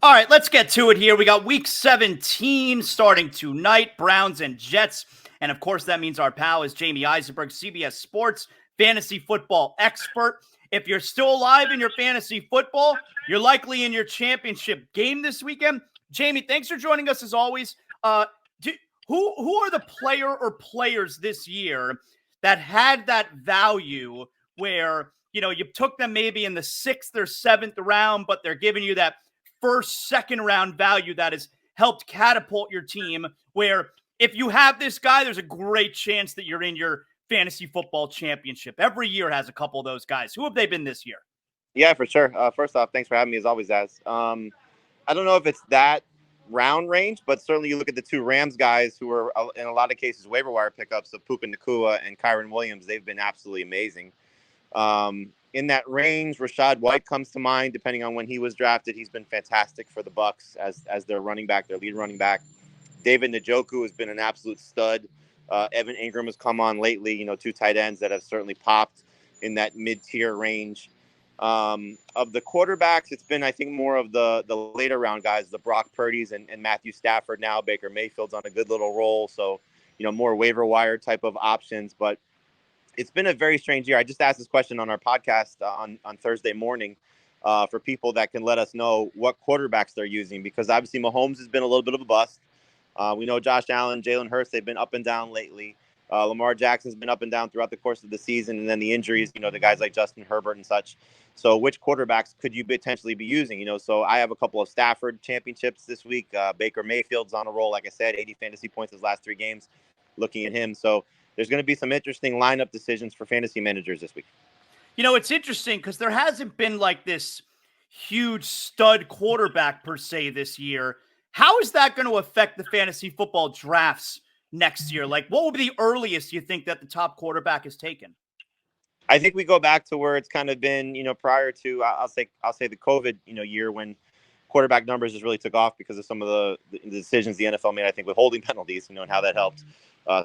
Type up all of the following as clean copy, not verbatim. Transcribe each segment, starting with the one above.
All right, let's get to it here. We got week 17 starting tonight, Browns and Jets. And of course, that means our pal is Jamey Eisenberg, CBS Sports Fantasy Football expert. If you're still alive in your fantasy football, you're likely in your championship game this weekend. Jamey, thanks for joining us as always. Who are the player or players this year that had that value where, you took them maybe in the 6th or 7th round, but they're giving you that first, second round value that has helped catapult your team, where if you have this guy, there's a great chance that you're in your fantasy football championship. Every year has a couple of those guys. Who have they been this year? Yeah, for sure. First off, thanks for having me as always, Az. I don't know if it's that round range, but certainly you look at the two Rams guys who are in a lot of cases waiver wire pickups of Puka Nacua and Kyron Williams. They've been absolutely amazing. In that range, Rachaad White comes to mind. Depending on when he was drafted, he's been fantastic for the Bucs as their running back, their lead running back. David Njoku has been an absolute stud. Evan Ingram has come on lately. Two tight ends that have certainly popped in that mid-tier range. Of the quarterbacks, it's been, I think, more of the later round guys, the Brock Purdy's and Matthew Stafford now. Baker Mayfield's on a good little roll, so more waiver wire type of options, but it's been a very strange year. I just asked this question on our podcast on Thursday morning for people that can let us know what quarterbacks they're using, because obviously Mahomes has been a little bit of a bust. We know Josh Allen, Jalen Hurts, they've been up and down lately. Lamar Jackson's been up and down throughout the course of the season, and then the injuries, the guys like Justin Herbert and such. So which quarterbacks could you potentially be using? So I have a couple of Stafford championships this week. Baker Mayfield's on a roll, like I said, 80 fantasy points his last 3 games. Looking at him. So there's going to be some interesting lineup decisions for fantasy managers this week. It's interesting because there hasn't been like this huge stud quarterback per se this year. How is that going to affect the fantasy football drafts next year? Like, what will be the earliest you think that the top quarterback is taken? I think we go back to where it's kind of been, prior to I'll say the COVID, year when quarterback numbers just really took off because of some of the decisions the NFL made, I think, with holding penalties, and how that helped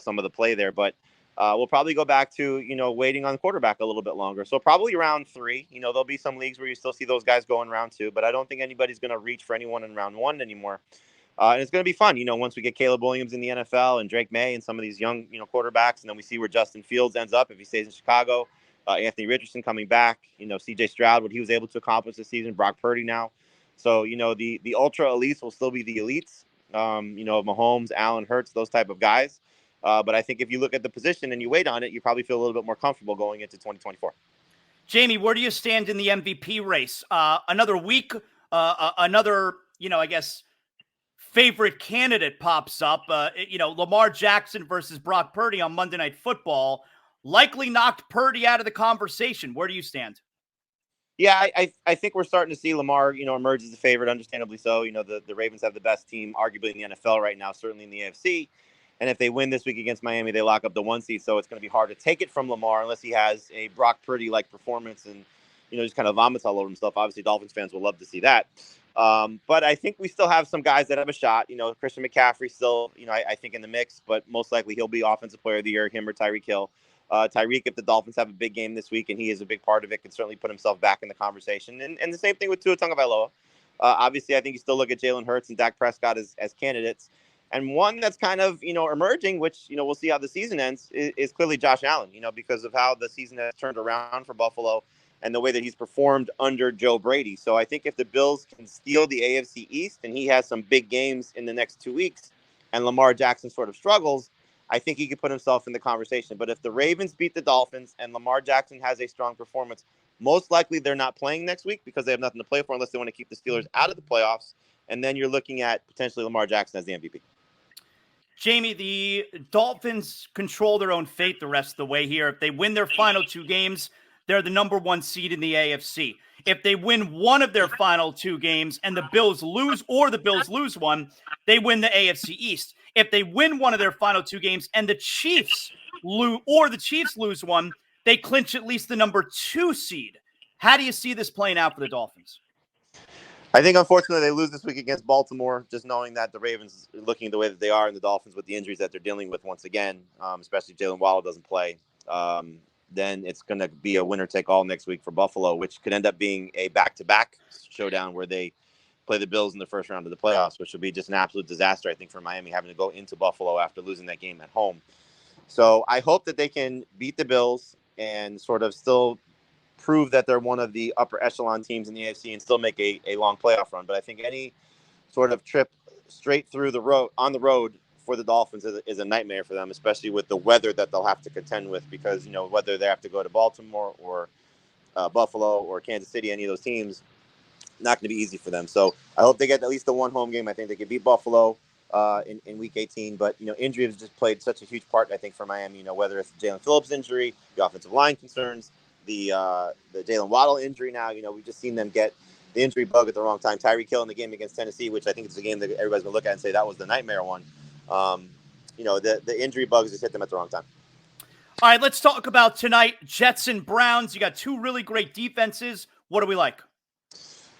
some of the play there. But we'll probably go back to, waiting on quarterback a little bit longer. So probably round 3, there'll be some leagues where you still see those guys go in round 2, but I don't think anybody's going to reach for anyone in round 1 anymore. And it's going to be fun, once we get Caleb Williams in the NFL and Drake May and some of these young, quarterbacks, and then we see where Justin Fields ends up if he stays in Chicago. Anthony Richardson coming back, CJ Stroud, what he was able to accomplish this season, Brock Purdy now. So, the ultra elites will still be the elites, Mahomes, Allen, Hurts, those type of guys. But I think if you look at the position and you wait on it, you probably feel a little bit more comfortable going into 2024. Jamey, where do you stand in the MVP race? Another week, another, I guess, favorite candidate pops up. Lamar Jackson versus Brock Purdy on Monday Night Football likely knocked Purdy out of the conversation. Where do you stand? Yeah, I think we're starting to see Lamar, emerge as a favorite, understandably so. The Ravens have the best team, arguably, in the NFL right now, certainly in the AFC. And if they win this week against Miami, they lock up the 1 seed. So it's going to be hard to take it from Lamar unless he has a Brock Purdy-like performance and, just kind of vomits all over himself. Obviously, Dolphins fans will love to see that. But I think we still have some guys that have a shot. Christian McCaffrey still, I think in the mix, but most likely he'll be Offensive Player of the Year, him or Tyreek Hill. Tyreek, if the Dolphins have a big game this week and he is a big part of it, can certainly put himself back in the conversation. And the same thing with Tua Tagovailoa. Obviously, I think you still look at Jalen Hurts and Dak Prescott as candidates. And one that's kind of, emerging, which, we'll see how the season ends, is clearly Josh Allen, because of how the season has turned around for Buffalo and the way that he's performed under Joe Brady. So I think if the Bills can steal the AFC East and he has some big games in the next 2 weeks and Lamar Jackson sort of struggles, I think he could put himself in the conversation. But if the Ravens beat the Dolphins and Lamar Jackson has a strong performance, most likely they're not playing next week because they have nothing to play for unless they want to keep the Steelers out of the playoffs. And then you're looking at potentially Lamar Jackson as the MVP. Jamey, the Dolphins control their own fate the rest of the way here. If they win their final 2 games, they're the number 1 seed in the AFC. If they win one of their final 2 games and the Bills lose, or the Bills lose one, they win the AFC East. If they win one of their final 2 games and the Chiefs lose one, they clinch at least the number 2 seed. How do you see this playing out for the Dolphins? I think, unfortunately, they lose this week against Baltimore, just knowing that the Ravens are looking the way that they are and the Dolphins with the injuries that they're dealing with once again, especially Jalen Waddle doesn't play. Then it's going to be a winner-take-all next week for Buffalo, which could end up being a back-to-back showdown where they play the Bills in the first round of the playoffs, which would be just an absolute disaster, I think, for Miami having to go into Buffalo after losing that game at home. So I hope that they can beat the Bills and sort of still prove that they're one of the upper echelon teams in the AFC and still make a long playoff run. But I think any sort of trip straight through the road on the road for the Dolphins is a nightmare for them, especially with the weather that they'll have to contend with, because, whether they have to go to Baltimore or Buffalo or Kansas City, any of those teams, not going to be easy for them. So I hope they get at least the one home game. I think they could beat Buffalo in Week 18. But, injury has just played such a huge part, I think, for Miami, whether it's Jalen Phillips' injury, the offensive line concerns, the Jalen Waddle injury now. We've just seen them get the injury bug at the wrong time. Tyreek Hill in the game against Tennessee, which I think is a game that everybody's going to look at and say that was the nightmare one. The injury bugs just hit them at the wrong time. All right, let's talk about tonight. Jets and Browns. You got two really great defenses. What do we like?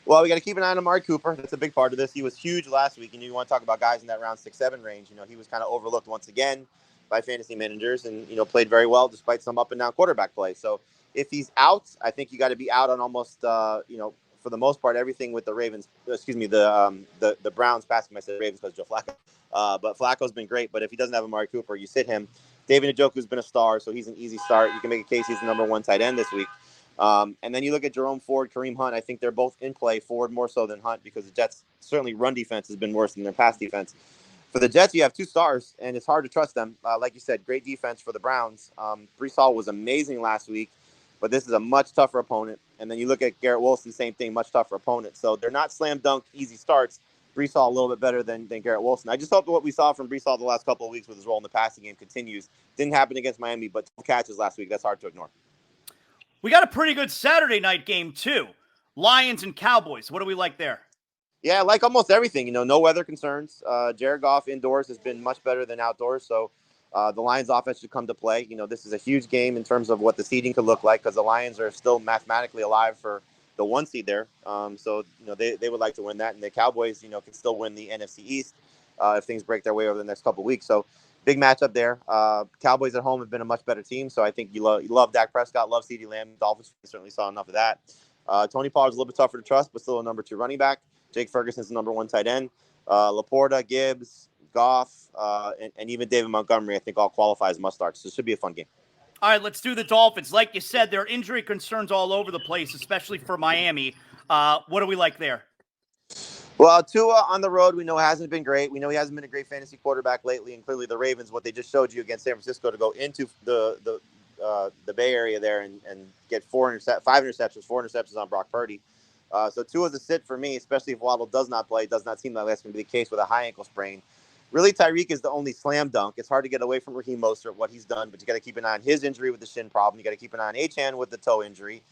Well, we got to keep an eye on Amari Cooper. That's a big part of this. He was huge last week, and you want to talk about guys in that round 6-7 range. He was kind of overlooked once again by fantasy managers, and played very well despite some up and down quarterback play. So if he's out, I think you got to be out on almost for the most part everything with the Ravens. Excuse me, the Browns passing. I said Ravens because Joe Flacco, but Flacco's been great. But if he doesn't have Amari Cooper, you sit him. David Njoku's been a star, so he's an easy start. You can make a case he's the number one tight end this week. And then you look at Jerome Ford, Kareem Hunt. I think they're both in play. Ford more so than Hunt, because the Jets' certainly run defense has been worse than their pass defense. For the Jets, you have two stars, and it's hard to trust them. Like you said, great defense for the Browns. Breece Hall was amazing last week, but this is a much tougher opponent. And then you look at Garrett Wilson, same thing, much tougher opponent. So they're not slam dunk easy starts. Breece Hall a little bit better than Garrett Wilson. I just hope that what we saw from Breece Hall the last couple of weeks with his role in the passing game continues. Didn't happen against Miami, but 12 catches last week. That's hard to ignore. We got a pretty good Saturday night game, too. Lions and Cowboys. What do we like there? Yeah, like almost everything, no weather concerns. Jared Goff indoors has been much better than outdoors. So the Lions offense should come to play. This is a huge game in terms of what the seeding could look like, because the Lions are still mathematically alive for the one seed there. So they would like to win that. And the Cowboys, can still win the NFC East if things break their way over the next couple of weeks. So big matchup there. Cowboys at home have been a much better team. So I think you love Dak Prescott, love CeeDee Lamb. Dolphins certainly saw enough of that. Tony Pollard's a little bit tougher to trust, but still a number 2 running back. Jake Ferguson's the number 1 tight end. Laporta, Gibbs, Goff, and even David Montgomery, I think all qualify as must-starts. So it should be a fun game. All right, let's do the Dolphins. Like you said, there are injury concerns all over the place, especially for Miami. What do we like there? Well, Tua on the road, we know hasn't been great. We know he hasn't been a great fantasy quarterback lately, and clearly the Ravens, what they just showed you against San Francisco to go into the Bay Area there and get 4 interceptions on Brock Purdy. So Tua's a sit for me, especially if Waddle does not play. It does not seem like that's going to be the case with a high ankle sprain. Really, Tyreek is the only slam dunk. It's hard to get away from Raheem Mostert, what he's done, but you got to keep an eye on his injury with the shin problem. You got to keep an eye on Achane with the toe injury.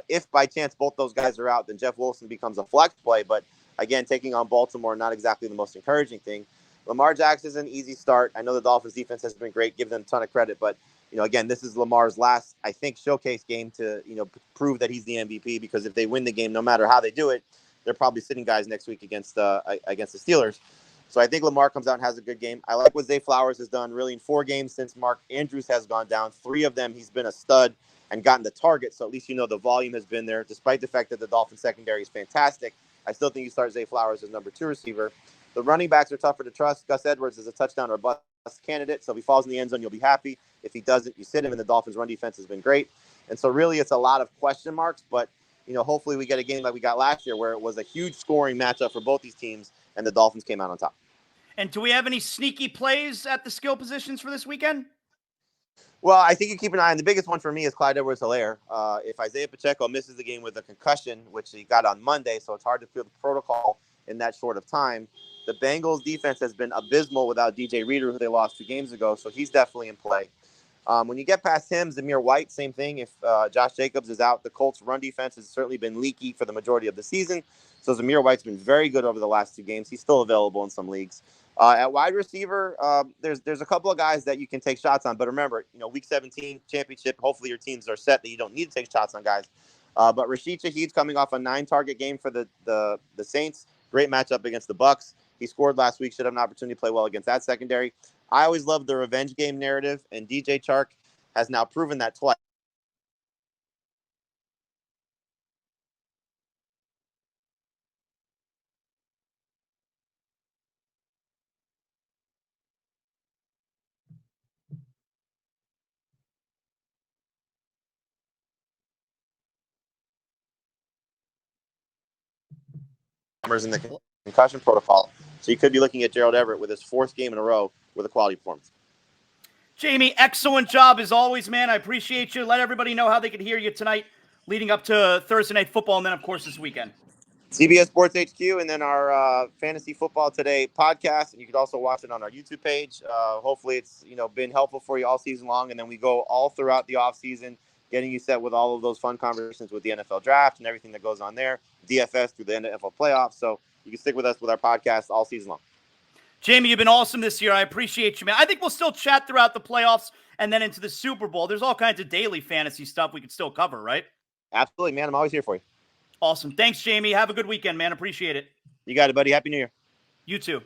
If by chance both those guys are out, then Jeff Wilson becomes a flex play. But again, taking on Baltimore, not exactly the most encouraging thing. Lamar Jackson is an easy start. I know the Dolphins defense has been great. Give them a ton of credit, but again, this is Lamar's last, I think, showcase game to, prove that he's the MVP, because if they win the game, no matter how they do it, they're probably sitting guys next week against the Steelers. So I think Lamar comes out and has a good game. I like what Zay Flowers has done really in 4 games since Mark Andrews has gone down. 3 of them, he's been a stud and gotten the target. So at least, the volume has been there. Despite the fact that the Dolphins secondary is fantastic, I still think you start Zay Flowers as number 2 receiver. The running backs are tougher to trust. Gus Edwards is a touchdown or bust candidate. So if he falls in the end zone, you'll be happy. If he doesn't, you sit him, and the Dolphins' run defense has been great. And so really it's a lot of question marks, but hopefully we get a game like we got last year where it was a huge scoring matchup for both these teams and the Dolphins came out on top. And do we have any sneaky plays at the skill positions for this weekend? Well, I think you keep an eye on the biggest one for me is Clyde Edwards-Helaire. If Isaiah Pacheco misses the game with a concussion, which he got on Monday, so it's hard to feel the protocol in that short of time. The Bengals defense has been abysmal without DJ Reader, who they lost 2 games ago, so he's definitely in play. When you get past him, Zamir White, same thing. If Josh Jacobs is out, the Colts' run defense has certainly been leaky for the majority of the season. So Zamir White's been very good over the last 2 games. He's still available in some leagues. At wide receiver, there's a couple of guys that you can take shots on. But remember, Week 17 championship, hopefully your teams are set that you don't need to take shots on guys. But Rashid Shaheed's coming off a 9-target game for the Saints. Great matchup against the Bucs. He scored last week, should have an opportunity to play well against that secondary. I always love the revenge game narrative, and DJ Chark has now proven that twice. in the concussion protocol. So you could be looking at Gerald Everett with his 4th game in a row with a quality performance. Jamey, excellent job as always, man. I appreciate you. Let everybody know how they can hear you tonight leading up to Thursday Night Football and then, of course, this weekend. CBS Sports HQ and then our Fantasy Football Today podcast. And you can also watch it on our YouTube page. Hopefully it's, been helpful for you all season long. And then we go all throughout the offseason, getting you set with all of those fun conversations with the NFL draft and everything that goes on there, DFS through the NFL playoffs. So you can stick with us with our podcast all season long. Jamey, you've been awesome this year. I appreciate you, man. I think we'll still chat throughout the playoffs and then into the Super Bowl. There's all kinds of daily fantasy stuff we can still cover, right? Absolutely, man. I'm always here for you. Awesome. Thanks, Jamey. Have a good weekend, man. Appreciate it. You got it, buddy. Happy New Year. You too.